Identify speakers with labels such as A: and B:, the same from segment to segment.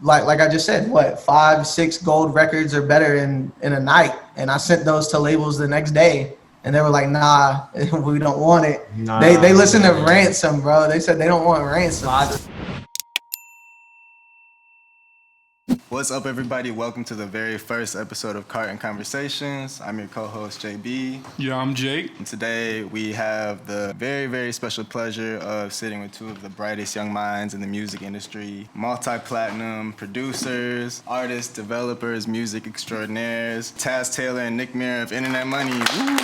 A: like I just said, what, 5, 6 gold records or better in a night. And I sent those to labels the next day. And they were like, nah, we don't want it.
B: Nah,
A: they listened to Ransom, bro. They said they don't want Ransom.
C: What's up, everybody? Welcome to the very first episode of Carton Conversations. I'm your co-host, JB.
D: Yeah, I'm Jake.
C: And today we have the very, very special pleasure of sitting with two of the brightest young minds in the music industry, multi-platinum producers, artists, developers, music extraordinaires, Taz Taylor and Nick Mira of Internet Money. Woo!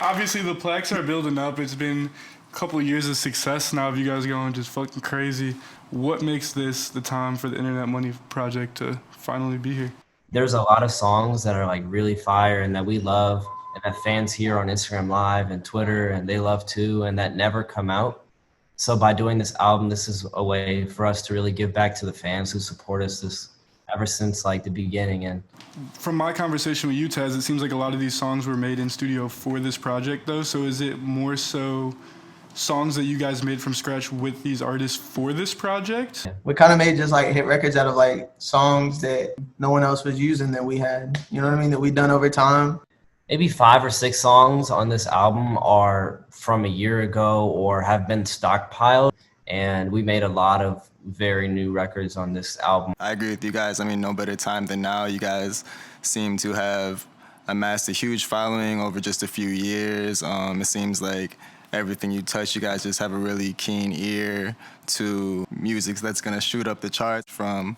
D: Obviously, the plaques are building up. It's been a couple of years of success now of you guys going just fucking crazy. What makes this the time for the Internet Money project to finally be here?
B: There's a lot of songs that are like really fire and that we love and that fans hear on Instagram Live and Twitter and they love too and that never come out. So by doing this album, this is a way for us to really give back to the fans who support us ever since like the beginning. And
D: from my conversation with you, Taz, it seems like a lot of these songs were made in studio for this project though. So is it more so songs that you guys made from scratch with these artists for this project?
A: We kind of made just like hit records out of like songs that no one else was using that we had, you know what I mean, that we done over time.
B: Maybe 5 or 6 songs on this album are from a year ago or have been stockpiled. And we made a lot of very new records on this album.
C: I agree with you guys. I mean, no better time than now. You guys seem to have amassed a huge following over just a few years. It seems like everything you touch, you guys just have a really keen ear to music that's gonna shoot up the charts, from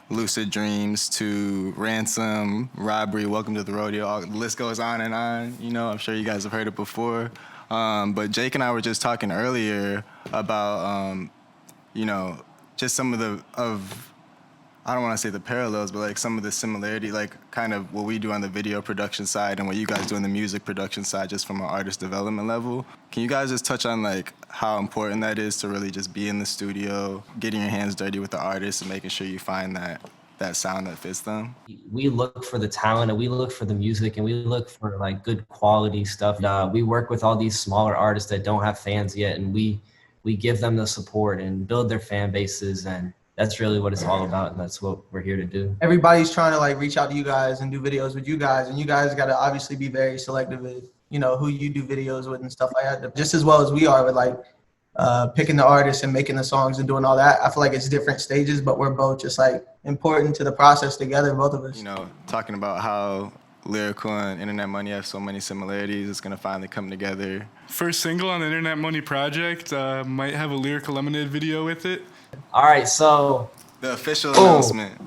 C: Lucid Dreams to Ransom, Robbery, Welcome to the Rodeo. The list goes on and on. You know, I'm sure you guys have heard it before. But Jake and I were just talking earlier about, you know, just some of I don't want to say the parallels, but like some of the similarity, like kind of what we do on the video production side and what you guys do on the music production side, just from an artist development level. Can you guys just touch on like how important that is to really just be in the studio, getting your hands dirty with the artists and making sure you find that sound that fits them?
B: We look for the talent and we look for the music and we look for like good quality stuff. We work with all these smaller artists that don't have fans yet, and we give them the support and build their fan bases, and that's really what it's all about, and that's what we're here to do.
A: Everybody's trying to like reach out to you guys and do videos with you guys, and you guys got to obviously be very selective with, you know, who you do videos with and stuff like that, just as well as we are with like picking the artists and making the songs and doing all that. I feel like it's different stages, but we're both just like important to the process together, both of us.
C: You know, talking about how Lyrical and Internet Money have so many similarities, it's gonna finally come together.
D: First single on the Internet Money project might have a Lyrical Lemonade video with it.
B: All right, so
C: The official announcement.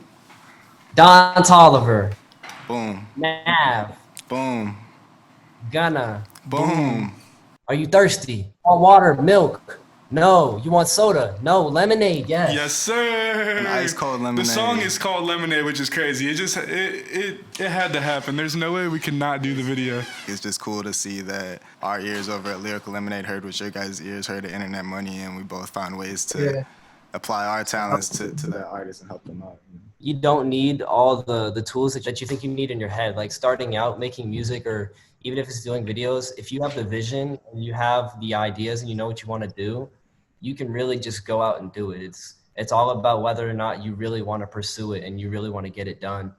B: Don Tolliver,
C: Boom.
B: Nav,
C: Boom.
B: Gunna.
C: Boom.
B: Are you thirsty? Want water, milk? No. You want soda? No. Lemonade? Yes.
D: Yes, sir.
C: An ice cold lemonade.
D: The song is called Lemonade, which is crazy. It had to happen. There's no way we could not do the video.
C: It's just cool to see that our ears over at Lyrical Lemonade heard what your guys' ears heard at Internet Money, and we both found ways to apply our talents to that artist and help them out.
B: You don't need all the tools that you think you need in your head. Like starting out making music, or even if it's doing videos, if you have the vision and you have the ideas and you know what you want to do, you can really just go out and do it. It's all about whether or not you really want to pursue it and you really want to get it done.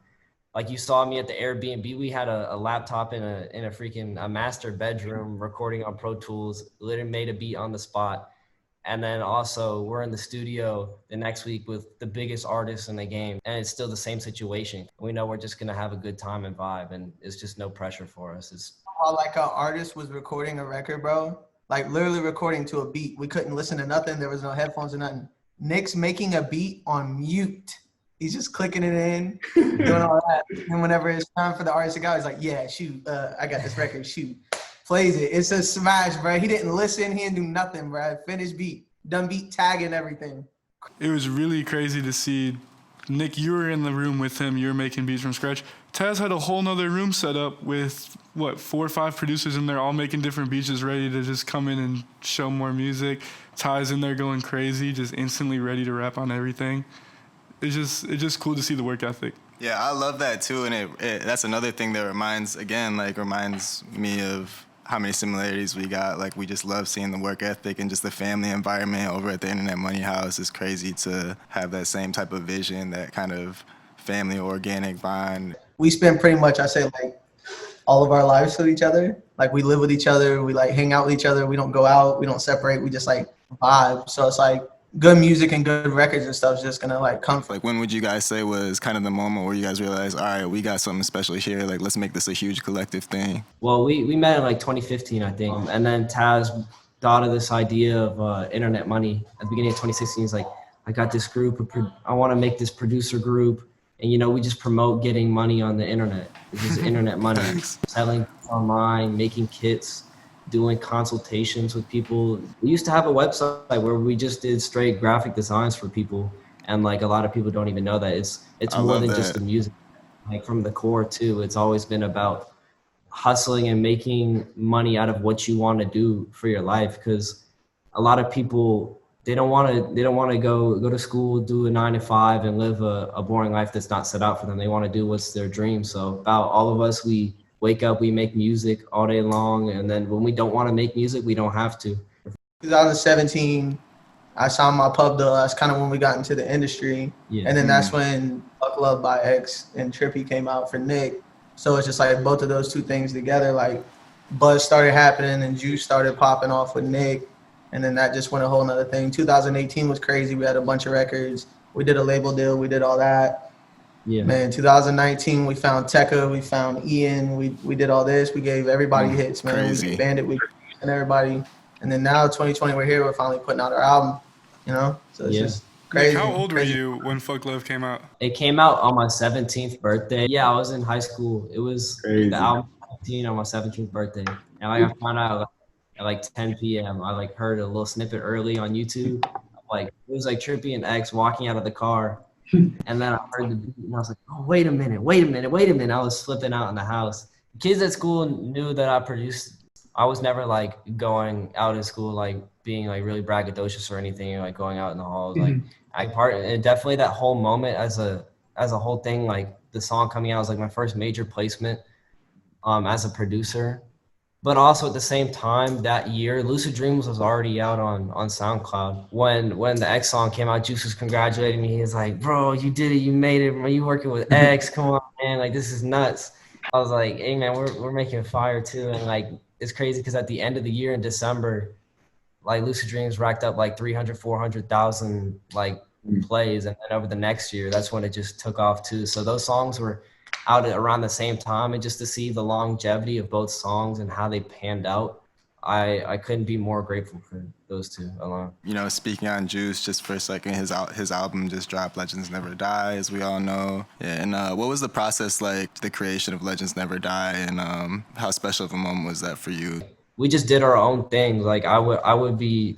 B: Like you saw me at the Airbnb, we had a laptop in a freaking master bedroom recording on Pro Tools, literally made a beat on the spot. And then also we're in the studio the next week with the biggest artists in the game, and it's still the same situation. We know we're just gonna have a good time and vibe, and it's just no pressure for us. It's
A: like an artist was recording a record, bro, like literally recording to a beat. We couldn't listen to nothing. There was no headphones or nothing. Nick's making a beat on mute. He's just clicking it in, doing all that. And whenever it's time for the artist to go, he's like, yeah, shoot, I got this record, shoot. Plays it. It's a smash, bro. He didn't listen. He didn't do nothing, bro. Finished beat. Done beat, tagging everything.
D: It was really crazy to see. Nick, you were in the room with him. You were making beats from scratch. Taz had a whole nother room set up with, 4 or 5 producers in there all making different beats, just ready to just come in and show more music. Ty's in there going crazy, just instantly ready to rap on everything. It's just cool to see the work ethic.
C: Yeah, I love that too, and it that's another thing that reminds me of how many similarities we got. Like, we just love seeing the work ethic and just the family environment over at the Internet Money House. It's crazy to have that same type of vision, that kind of family organic bond.
A: We spend pretty much, I say, like, all of our lives with each other. Like, we live with each other, we like hang out with each other, we don't go out, we don't separate, we just like vibe. So it's like good music and good records and stuff is just gonna like come.
C: Like, when would you guys say was kind of the moment where you guys realized, all right, we got something special here, like let's make this a huge collective thing?
B: Well, we met in like 2015, I think, and then Taz thought of this idea of Internet Money at the beginning of 2016. He's like, I got this group, I want to make this producer group, and you know, we just promote getting money on the internet. It's just Internet Money, selling online, making kits, doing consultations with people. We used to have a website where we just did straight graphic designs for people, and like a lot of people don't even know that it's more than just the music. Like, from the core too, it's always been about hustling and making money out of what you want to do for your life, because a lot of people, they don't want to go to school, do a 9 to 5 and live a boring life that's not set out for them. They want to do what's their dream. So about all of us, we wake up, we make music all day long, and then when we don't want to make music, we don't have to.
A: 2017, I signed my pub deal. That's kind of when we got into the industry. Yeah. And then that's when Fuck Love by X and Trippy came out for Nick. So it's just like both of those two things together, like buzz started happening and juice started popping off with Nick. And then that just went a whole nother thing. 2018 was crazy. We had a bunch of records. We did a label deal. We did all that. Yeah. Man, 2019, we found Tekka. We found Ian. We did all this. We gave everybody hits, man.
C: Crazy.
A: We banded with and everybody. And then now 2020, we're here. We're finally putting out our album, you know? So it's just crazy.
D: How old were you when Fuck Love came out?
B: It came out on my 17th birthday. Yeah, I was in high school. It was the album 15 on my 17th birthday. And like, I found out at like 10 p.m. I like heard a little snippet early on YouTube. Like, it was like Trippy and X walking out of the car. And then I heard the beat and I was like, oh, wait a minute. I was flipping out in the house. Kids at school knew that I produced. I was never like going out in school, like being like really braggadocious or anything, like going out in the halls. Like, and definitely that whole moment as a whole thing, like the song coming out was like my first major placement as a producer. But also at the same time, that year, Lucid Dreams was already out on SoundCloud. When the X song came out, Juice was congratulating me. He was like, bro, you did it. You made it. You working with X. Come on, man. Like, this is nuts. I was like, hey, man, we're making fire, too. And, like, it's crazy because at the end of the year in December, like, Lucid Dreams racked up, like, 300,000, 400,000, like, plays. And then over the next year, that's when it just took off, too. So those songs were out at around the same time, and just to see the longevity of both songs and how they panned out, I couldn't be more grateful for those two alone. You know, speaking on Juice just for a second, his album just dropped, Legends Never Die, as we all know. Yeah, and what was the process like, the creation of Legends Never Die, and how special of a moment was that for you? We just did our own thing. Like, I would be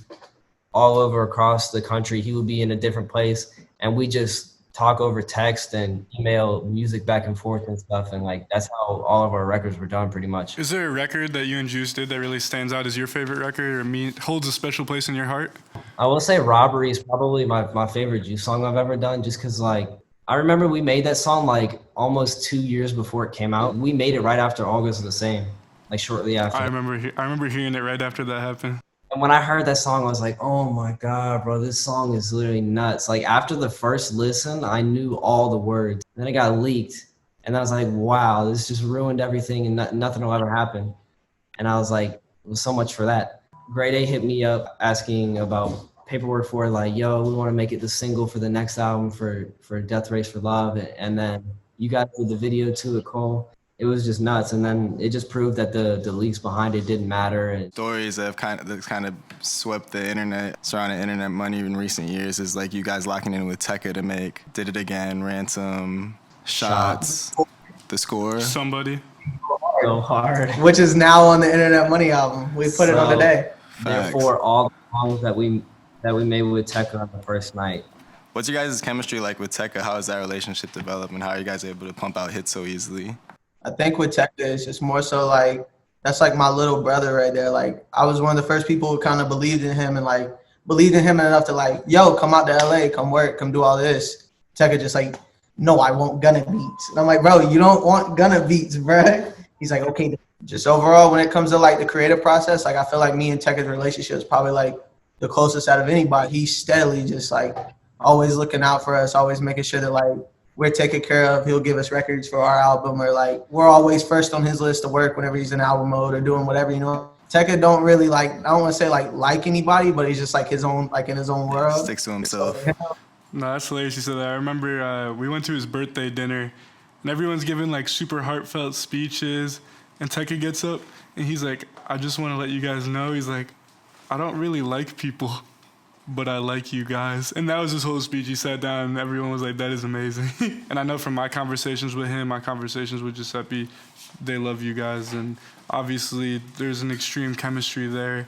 B: all over across the country. He would be in a different place, and we just talk over text and email music back and forth and stuff, and like that's how all of our records were done pretty much. Is there a record that you and Juice did that really stands out as your favorite record or holds a special place in your heart? I will say Robbery is probably my favorite Juice song I've ever done, just because like I remember we made that song like almost 2 years before it came out. We made it right after All Goes the Same, like shortly after. I remember hearing it right after that happened. And when I heard that song, I was like, oh my God, bro, this song is literally nuts. Like, after the first listen, I knew all the words. Then it got leaked, and I was like, wow, this just ruined everything, and nothing will ever happen. And I was like, it was so much for that. Grade A hit me up asking about paperwork for it, like, yo, we want to make it the single for the next album for Death Race for Love. And then you guys did the video to it, Cole. It was just nuts, and then it just proved that the leaks behind it didn't matter. And stories that have kind of swept the internet surrounding Internet Money in recent years is like you guys locking in with Tekka to make Did It Again, Ransom, Shots, The Score, Somebody. So hard. Which is now on the Internet Money album. We put it on today. Therefore, all the songs that we made with Tekka on the first night. What's your guys' chemistry like with Tekka? How has that relationship developed, and how are you guys able to pump out hits so easily? I think with Tekka, it's just more so like, that's like my little brother right there. Like, I was one of the first people who kind of believed in him and like believed in him enough to like, yo, come out to LA, come work, come do all this. Tekka just like, no, I want Gunna beats. And I'm like, bro, you don't want Gunna beats, bro. He's like, okay,
A: Just overall, when it comes to like the creative process, like I feel like me and Tekka's relationship is probably like the closest out of anybody. He's steadily just like always looking out for us, always making sure that like we're taken care of. He'll give us records for our album, or like we're always first on his list of work whenever he's in album mode or doing whatever, you know. Tekka don't really like, I don't want to say like anybody, but he's just like his own, like in his own world.
C: Sticks to himself.
D: No, that's hilarious. You said that. I remember we went to his birthday dinner, and everyone's giving like super heartfelt speeches, and Tekka gets up and he's like, "I just want to let you guys know." He's like, "I don't really like people, but I like you guys." And that was his whole speech. He sat down and everyone was like, "That is amazing." And I know from my conversations with him, my conversations with Giuseppe, they love you guys, and obviously there's an extreme chemistry there.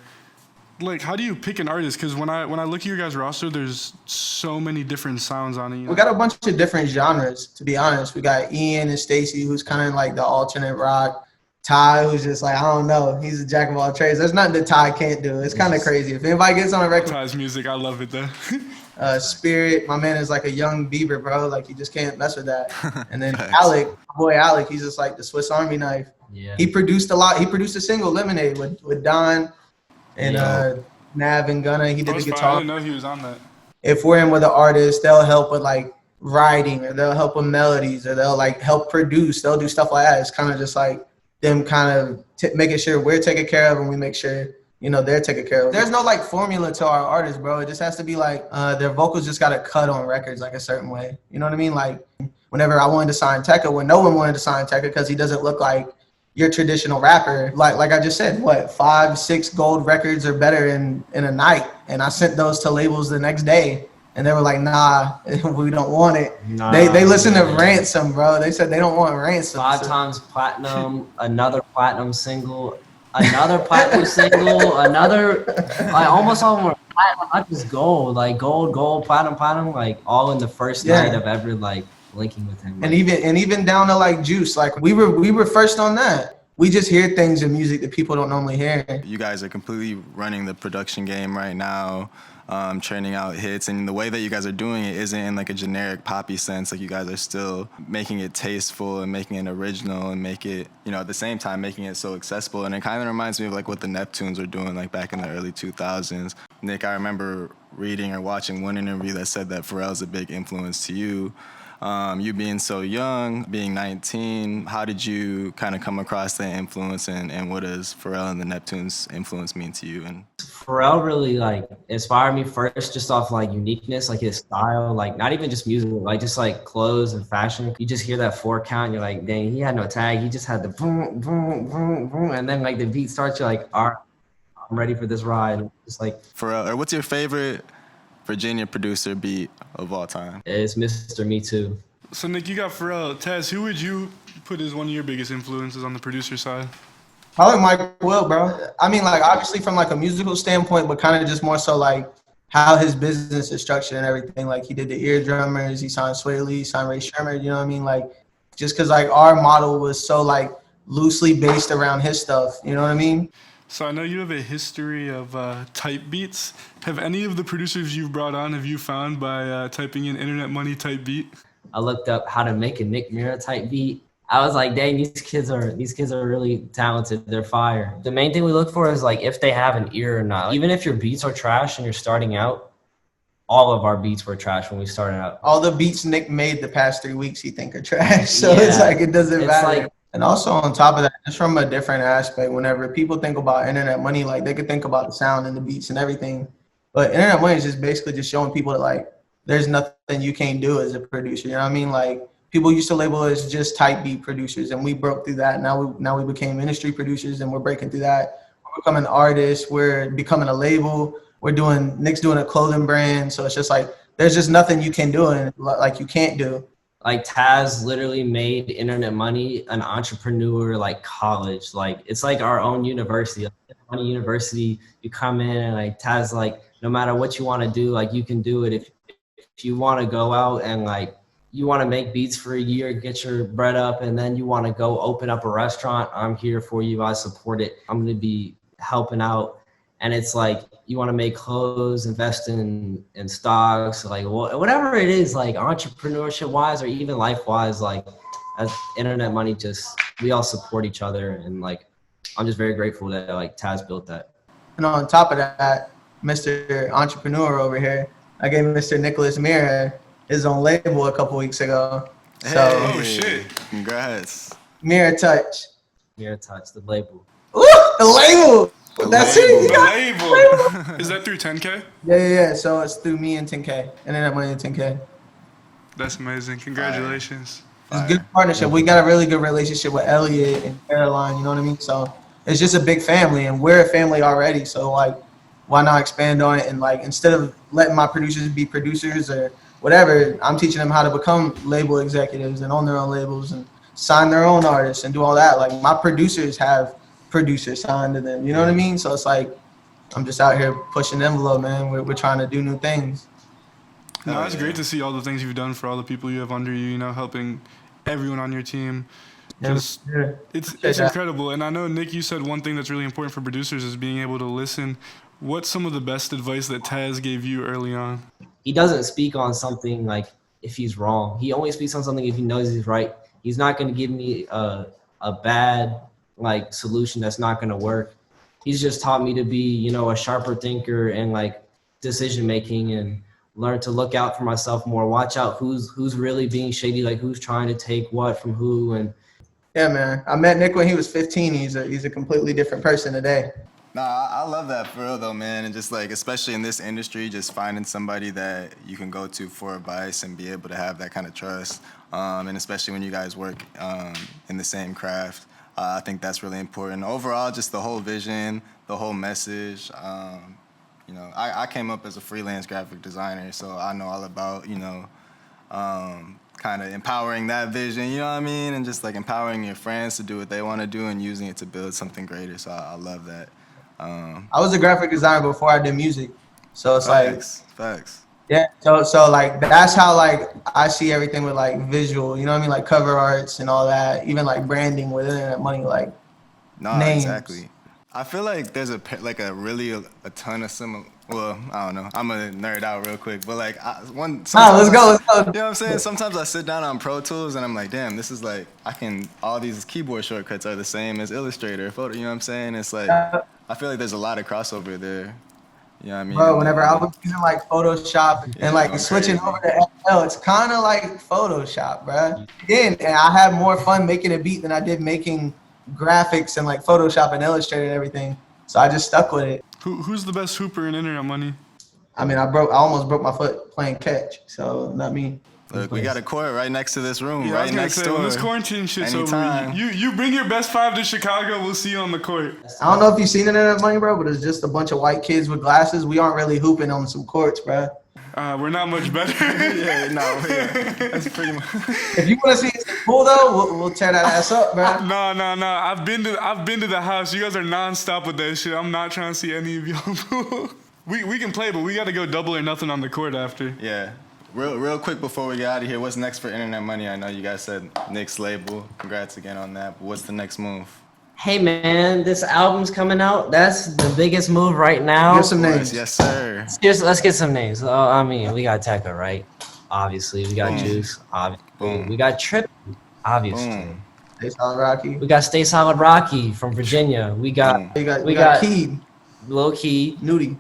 D: Like, how do you pick an artist? Because when I look at your guys' roster, there's so many different sounds on it. You know?
A: We got a bunch of different genres, to be honest. We got Ian and Stacy, who's kind of like the alternate rock. Ty, who's just like, I don't know, he's a jack of all trades. There's nothing that Ty can't do. It's kind of crazy. If anybody gets on a record,
D: Ty's music, I love it though.
A: Spirit, my man is like a young Bieber, bro. Like, you just can't mess with that. And then Alec, my boy Alec, he's just like the Swiss Army knife.
B: Yeah.
A: He produced a lot. He produced a single, Lemonade, with Don and Nav and Gunna. He did the guitar.
D: I didn't know he was on that.
A: If we're in with an artist, they'll help with like writing, or they'll help with melodies, or they'll like help produce. They'll do stuff like that. It's kind of just like them kind of making sure we're taken care of, and we make sure, you know, they're taken care of. There's no like formula to our artists, bro. It just has to be like their vocals just got to cut on records like a certain way. You know what I mean? Like whenever I wanted to sign Tekka, when no one wanted to sign Tekka because he doesn't look like your traditional rapper, like I just said, what, 5, 6 gold records are better in a night. And I sent those to labels the next day, and they were like, nah, we don't want it. Nah, they listened to Ransom, bro. They said they don't want Ransom.
B: 5 times platinum, another platinum single, another platinum single, another, like almost all of them were platinum, not just gold, like gold, platinum, like all in the first night of ever like linking with him.
A: And even down to like Juice, like we were first on that. We just hear things in music that people don't normally hear.
C: You guys are completely running the production game right now, churning out hits, and the way that you guys are doing it isn't in like a generic poppy sense. Like, you guys are still making it tasteful and making it original, and make it, you know, at the same time making it so accessible. And it kind of reminds me of like what the Neptunes were doing like back in the early 2000s. Nick, I remember reading or watching one interview that said that Pharrell's a big influence to you. You being so young, being 19, how did you kind of come across that influence, and what does Pharrell and the Neptunes influence mean to you? And
B: Pharrell really like inspired me first just off like uniqueness, like his style, like not even just music, like just like clothes and fashion. You just hear that 4 count, you're like, dang, he had no tag, he just had the boom, boom, boom, boom, and then like the beat starts, you're like, all right, I'm ready for this ride. Just like
C: Pharrell, or what's your favorite Virginia producer beat of all time?
B: It's Mr. Me Too.
D: So Nick, you got Pharrell. Taz, who would you put as one of your biggest influences on the producer side?
A: Probably Mike Will, bro. I mean, like, obviously from like a musical standpoint, but kind of just more so like how his business is structured and everything. Like, he did the Eardrummers, he signed Sway Lee, signed Ray Sherman, you know what I mean? Like, just because like our model was so like loosely based around his stuff, you know what I mean?
D: So I know you have a history of type beats. Have any of the producers you've brought on, have you found by typing in Internet Money type beat?
B: I looked up how to make a Nick Mira type beat. I was like, dang, these kids are really talented. They're fire. The main thing we look for is like if they have an ear or not. Even if your beats are trash and you're starting out, all of our beats were trash when we started out.
A: All the beats Nick made the past 3 weeks he think are trash. So it's like it doesn't matter. Like, and also on top of that, just from a different aspect, whenever people think about Internet Money, like they could think about the sound and the beats and everything. But Internet Money is just basically just showing people that like there's nothing you can't do as a producer. You know what I mean? Like, people used to label us just type beat producers, and we broke through that. Now we became industry producers, and we're breaking through that. We're becoming artists. We're becoming a label. Nick's doing a clothing brand. So it's just like there's just nothing you can do and like you can't do.
B: Like Taz literally made Internet Money an entrepreneur like college. Like it's like our own university. Like, Money University, you come in and like Taz, like no matter what you want to do, like you can do it. If you want to go out and like you want to make beats for a year, get your bread up, and then you want to go open up a restaurant, I'm here for you. I support it. I'm going to be helping out. And it's like you want to make clothes, invest in stocks, like whatever it is, like entrepreneurship wise or even life wise, like as Internet Money, just we all support each other and like I'm just very grateful that like Taz built that.
A: And on top of that, Mr. Entrepreneur over here, I gave Mr. Nicholas Mira his own label a couple weeks ago. So,
D: Oh, shit.
C: Congrats.
A: Mira Touch.
B: Mira Touch, the label.
A: Ooh, the label. That's
C: label.
A: it. You
D: The
A: got
D: label. Is that through 10K?
A: Yeah. So it's through me and 10K. Internet Money and 10K.
D: That's amazing. Congratulations.
A: It's a good partnership. We got a really good relationship with Elliot and Caroline, you know what I mean? So it's just a big family, and we're a family already. So, like, why not expand on it? And, like, instead of letting my producers be producers or whatever, I'm teaching them how to become label executives and own their own labels and sign their own artists and do all that. Like, my producers have producers signed to them, you know what I mean? So it's like I'm just out here pushing the envelope, man. We're trying to do new things.
D: No, it's great to see all the things you've done for all the people you have under you, you know, helping everyone on your team. Just, it's incredible. And I know, Nick, you said one thing that's really important for producers is being able to listen. What's some of the best advice that Taz gave you early on?
B: He doesn't speak on something like if he's wrong. He only speaks on something if he knows he's right. He's not going to give me a bad like solution that's not going to work. He's just taught me to be, you know, a sharper thinker and like decision making, and learn to look out for myself more, watch out who's really being shady, like who's trying to take what from who. And
A: yeah, man, I met Nick when he was 15. He's a completely different person today.
C: Nah, I love that for real though, man. And just like, especially in this industry, just finding somebody that you can go to for advice and be able to have that kind of trust. And especially when you guys work in the same craft, I think that's really important. Overall, just the whole vision, the whole message. You know, I came up as a freelance graphic designer, so I know all about, you know, kind of empowering that vision, you know what I mean? And just like empowering your friends to do what they want to do and using it to build something greater. So I love that.
A: I was a graphic designer before I did music. So it's
C: Facts.
A: Yeah, so like that's how like I see everything with like visual, you know what I mean, like cover arts and all that, even like branding with Internet Money, like names.
C: Exactly. I feel like there's a ton of similar. Well, I don't know. I'm gonna nerd out real quick, but like
A: let's go.
C: You know what I'm saying? Sometimes I sit down on Pro Tools and I'm like, damn, this is like all these keyboard shortcuts are the same as Illustrator, photo. You know what I'm saying? It's like I feel like there's a lot of crossover there. You know what I mean?
A: Bro, whenever I was using like Photoshop and like switching over to FL, it's kind of like Photoshop, bro. Again, and I had more fun making a beat than I did making graphics and like Photoshop and Illustrator and everything. So I just stuck with it.
D: Who's the best hooper in Internet Money?
A: I mean, I almost broke my foot playing catch, so not me.
C: Look, we got a court right next to this room,
D: Yeah,
C: right next door.
D: When this quarantine shit's
C: Anytime.
D: over, you bring your best five to Chicago, we'll see you on the court.
A: I don't know if you've seen Internet Money, bro, but it's just a bunch of white kids with glasses. We aren't really hooping on some courts, bro.
D: We're not much better.
C: That's pretty much.
A: If you want to see it cool though, we'll tear that ass up, bro.
D: No. I've been to the house. You guys are nonstop with that shit. I'm not trying to see any of y'all. we can play, but we got to go double or nothing on the court after.
C: Yeah. Real quick before we get out of here, what's next for Internet Money? I know you guys said Nick's label. Congrats again on that. But what's the next move?
B: hey man, this album's coming out. That's the biggest move right now.
A: Give some names.
C: Yes, sir.
B: Let's get some names. I mean, we got Tekka, right? Obviously, we got Juice. Obviously,
C: Boom.
B: we got Trip. Obviously,
C: Boom.
A: Stay Solid Rocky.
B: we got Stay Solid Rocky from Virginia. We got
A: We got
B: Keed,
A: Keed,
B: Lil Key,
A: Nudie.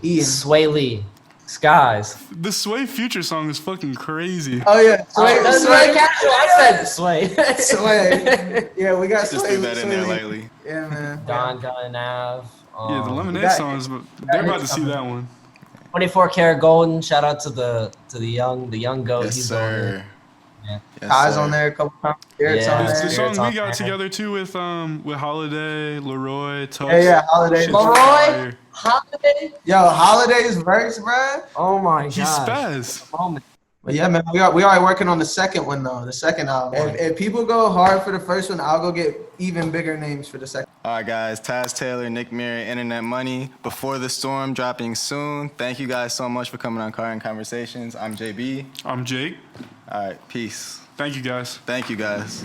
B: Ian, Sway Lee, Skies.
D: The Sway Future song is fucking crazy.
A: Oh yeah, Sway.
B: That's
A: Sway.
B: really casual. I said Sway.
A: Sway. Yeah, we got
C: Just
A: Sway.
C: threw that in there
A: Sway.
C: lightly.
A: Yeah, man.
B: Don Gun Nav.
D: Yeah, the Lemonade
A: got-
D: songs, but they're about to see that one.
B: 24 Karat Golden. Shout out to the young goat.
C: Yes,
B: He's on
C: sir.
B: there. Yeah.
C: Yes,
A: Kai's
C: sir.
A: on there a couple times. Eric's
B: Yeah.
A: on
D: It's
A: there.
D: the
B: Yeah,
D: song
B: it's
D: we
B: on
D: got
B: there.
D: together too with Holiday, Leroy, Tux.
A: Yeah, Holiday.
D: Shit's
B: Leroy?
D: fire.
B: Holiday.
A: Yo, Holiday's verse, bruh.
B: Oh my
D: He's
B: gosh.
D: spaz.
B: Oh my.
A: But yeah, man, we are working on the second one though. The second album. If people go hard for the first one, I'll go get even bigger names for the second.
C: All right, guys. Taz Taylor, Nick Mira, Internet Money. Before the Storm dropping soon. Thank you guys so much for coming on Carton Conversations. I'm JB.
D: I'm Jake.
C: All right, peace.
D: Thank you guys.
C: Thank you, guys.